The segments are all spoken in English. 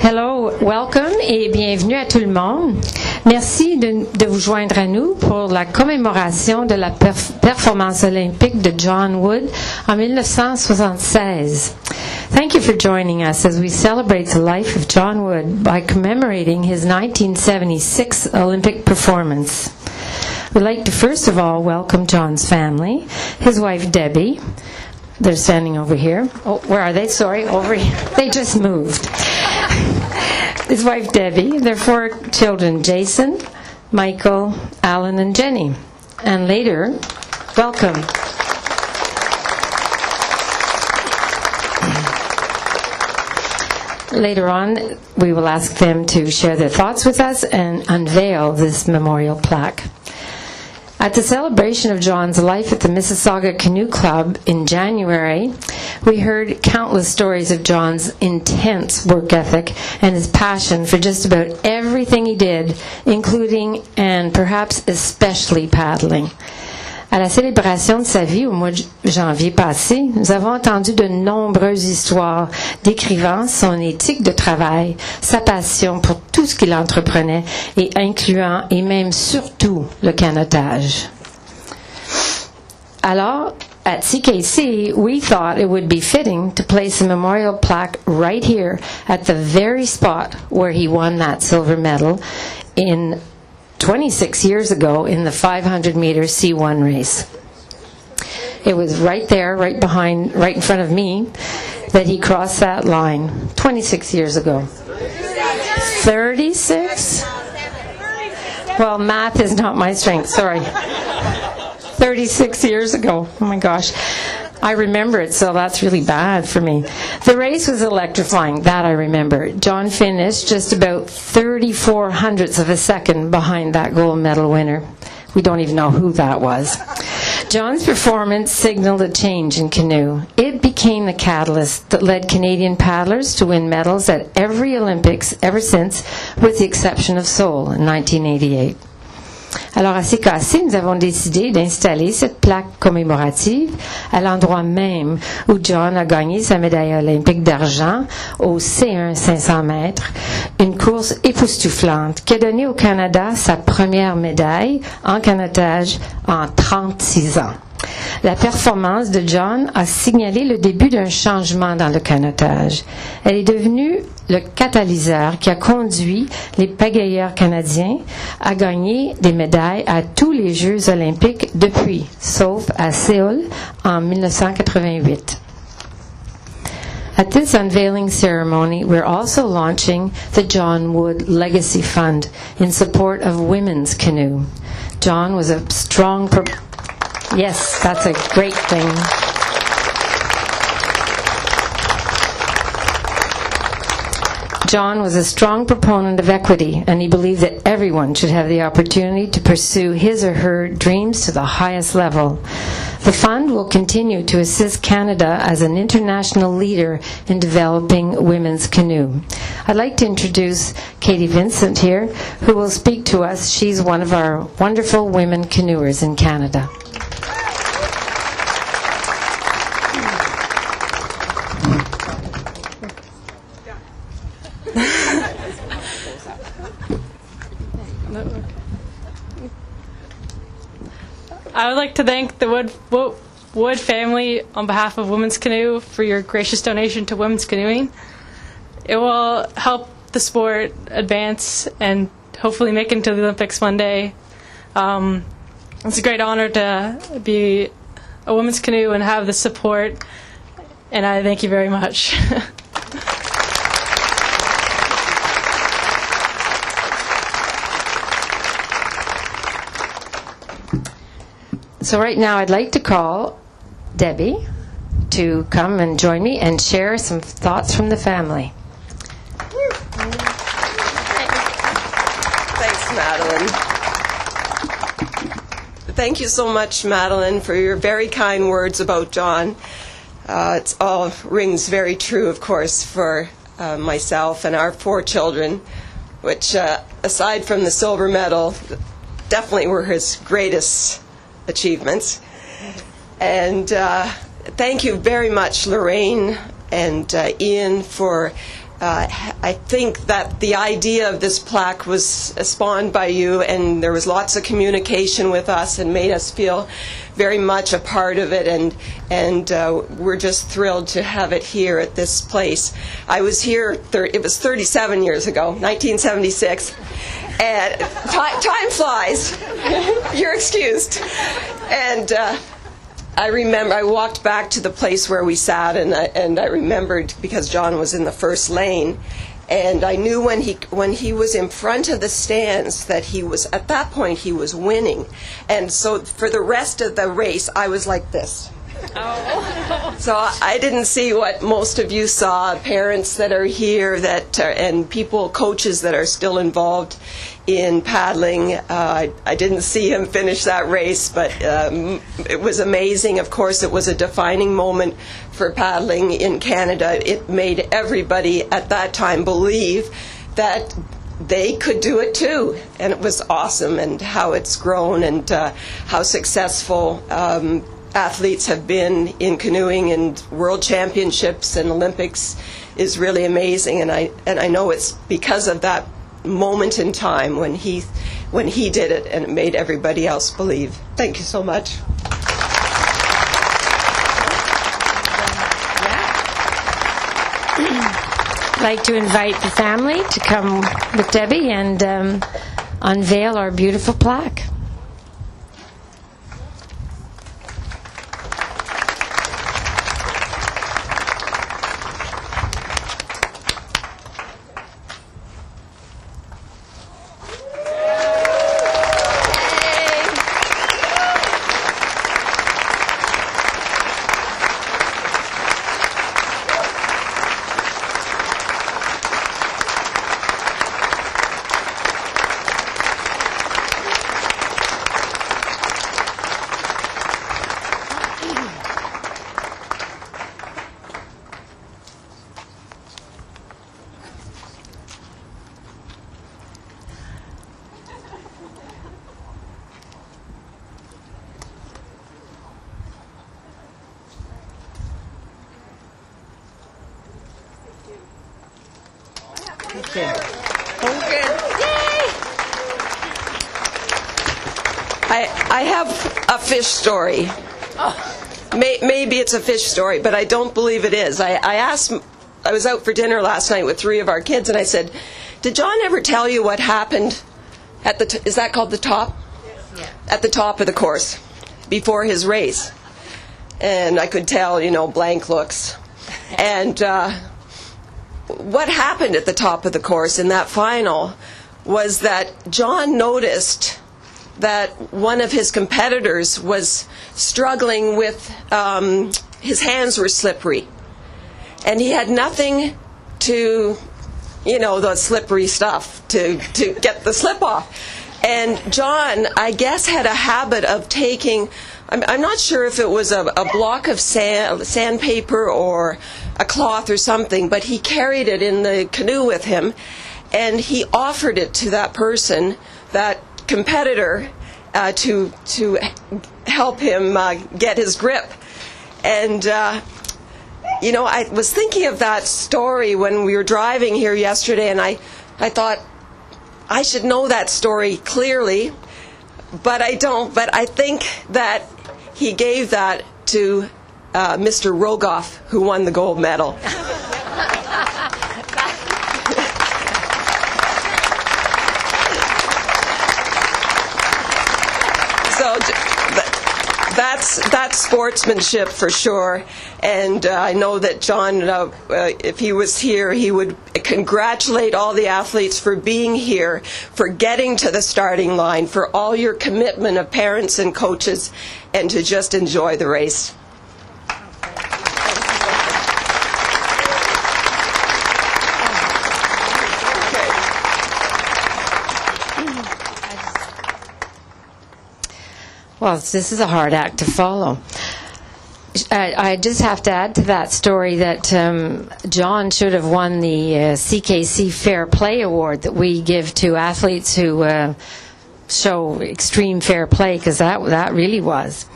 Hello, welcome et bienvenue à tout le monde. Merci de vous joindre à nous pour la commémoration de la performance olympique de John Wood en 1976. Thank you for joining us as we celebrate the life of John Wood by commemorating his 1976 Olympic performance. We'd like to first of all welcome John's family, his wife Debbie. They're standing over here. Oh, where are they? Sorry, over here. They just moved. His wife Debbie, their 4 children, Jason, Michael, Alan, and Jenny. And later, welcome. Later on, we will ask them to share their thoughts with us and unveil this memorial plaque. At the celebration of John's life at the Mississauga Canoe Club in January, we heard countless stories of John's intense work ethic and his passion for just about everything he did, including and perhaps especially paddling. À la célébration de sa vie au mois de janvier passé, nous avons entendu de nombreuses histoires décrivant son éthique de travail, sa passion pour tout ce qu'il entreprenait, et incluant et même surtout le canotage. Alors, at CKC, we thought it would be fitting to place a memorial plaque right here at the very spot where he won that silver medal in 26 years ago in the 500-meter C1 race. It was right there, right in front of me, that he crossed that line 26 years ago. 36? Well, math is not my strength, sorry. 36 years ago. Oh my gosh. I remember it, so that's really bad for me. The race was electrifying, that I remember. John finished just about 34 hundredths of a second behind that gold medal winner. We don't even know who that was. John's performance signaled a change in canoe. It became the catalyst that led Canadian paddlers to win medals at every Olympics ever since, with the exception of Seoul in 1988. Alors, à CKC, nous avons décidé d'installer cette plaque commémorative à l'endroit même où John a gagné sa médaille olympique d'argent au C1 500 mètres, une course époustouflante qui a donné au Canada sa première médaille en canotage en 36 ans. La performance de John a signalé le début d'un changement dans le canotage. Elle est devenue le catalyseur qui a conduit les pagayeurs canadiens à gagner des médailles à tous les Jeux olympiques depuis, sauf à Séoul en 1988. At this unveiling ceremony, we're also launching the John Wood Legacy Fund in support of women's canoe. John was a strong Yes, that's a great thing. John was a strong proponent of equity, and he believed that everyone should have the opportunity to pursue his or her dreams to the highest level. The fund will continue to assist Canada as an international leader in developing women's canoe. I'd like to introduce Katie Vincent here, who will speak to us. She's one of our wonderful women canoers in Canada. I would like to thank the Wood family on behalf of Women's Canoe for your gracious donation to women's canoeing. It will help the sport advance and hopefully make it into the Olympics one day. It's a great honor to be a women's canoe and have the support, and I thank you very much. So right now I'd like to call Debbie to come and join me and share some thoughts from the family. Thanks, Madeline. Thank you so much, Madeline, for your very kind words about John. It all rings very true, of course, for myself and our 4 children, which, aside from the silver medal, definitely were his greatest achievements. And thank you very much, Lorraine and Ian, for I think that the idea of this plaque was spawned by you, and there was lots of communication with us and made us feel very much a part of it, and we're just thrilled to have it here at this place. I was here, it was 37 years ago, 1976, and time flies. You're excused. And I remember I walked back to the place where we sat, and I remembered, because John was in the first lane, and I knew when he was in front of the stands that he was, at that point, he was winning. And so for the rest of the race, I was like this. Oh. So I didn't see what most of you saw, parents that are here and people, coaches that are still involved in paddling. I didn't see him finish that race, but it was amazing. Of course, it was a defining moment for paddling in Canada. It made everybody at that time believe that they could do it too, and it was awesome. And how it's grown, and how successful athletes have been in canoeing and world championships and Olympics is really amazing. And I know it's because of that moment in time when he did it, and it made everybody else believe. Thank you so much. I'd like to invite the family to come with Debbie and unveil our beautiful plaque. I have a fish story. Maybe it's a fish story, but I don't believe it is. I was out for dinner last night with 3 of our kids, and I said, "Did John ever tell you what happened at the? Is that called the top? Yeah. At the top of the course, before his race?" And I could tell, blank looks. And what happened at the top of the course in that final was that John noticed that one of his competitors was struggling with, his hands were slippery. And he had nothing to, the slippery stuff to get the slip off. And John, I guess, had a habit of taking, I'm not sure if it was a block of sandpaper or a cloth or something, but he carried it in the canoe with him, and he offered it to that person, that competitor, to help him get his grip. And I was thinking of that story when we were driving here yesterday, and I thought I should know that story clearly, but I don't. But I think that he gave that to Mr. Rogoff, who won the gold medal. So that's sportsmanship for sure. And I know that John, if he was here, he would congratulate all the athletes for being here, for getting to the starting line, for all your commitment of parents and coaches, and to just enjoy the race. Well, this is a hard act to follow. I just have to add to that story that John should have won the CKC Fair Play Award that we give to athletes who show extreme fair play, because that really was.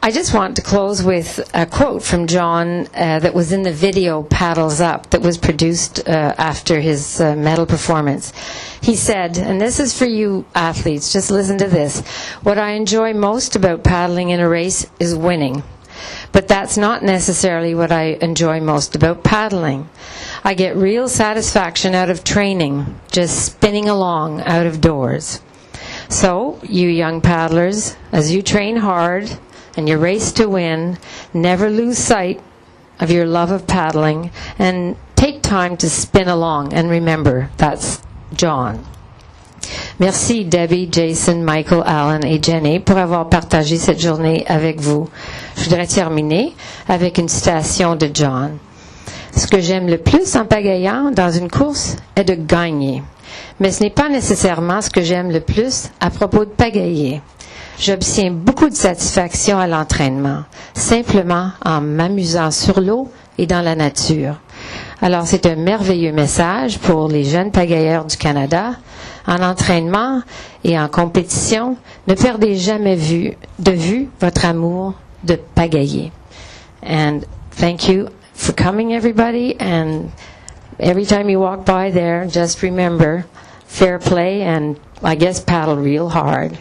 I just want to close with a quote from John that was in the video Paddles Up that was produced after his medal performance. He said, and this is for you athletes, just listen to this, "What I enjoy most about paddling in a race is winning. But that's not necessarily what I enjoy most about paddling. I get real satisfaction out of training, just spinning along out of doors." So, you young paddlers, as you train hard and you race to win, never lose sight of your love of paddling and take time to spin along. And remember, that's John. Merci Debbie, Jason, Michael, Alan et Jenny pour avoir partagé cette journée avec vous. Je voudrais terminer avec une citation de John. Ce que j'aime le plus en pagayant dans une course est de gagner. Mais ce n'est pas nécessairement ce que j'aime le plus à propos de pagayer. J'obtiens beaucoup de satisfaction à l'entraînement, simplement en m'amusant sur l'eau et dans la nature. Alors c'est un merveilleux message pour les jeunes pagayeurs du Canada. En entraînement et en compétition, ne perdez jamais de vue votre amour de pagayer. And thank you for coming, everybody, and every time you walk by there, just remember fair play and, I guess, paddle real hard.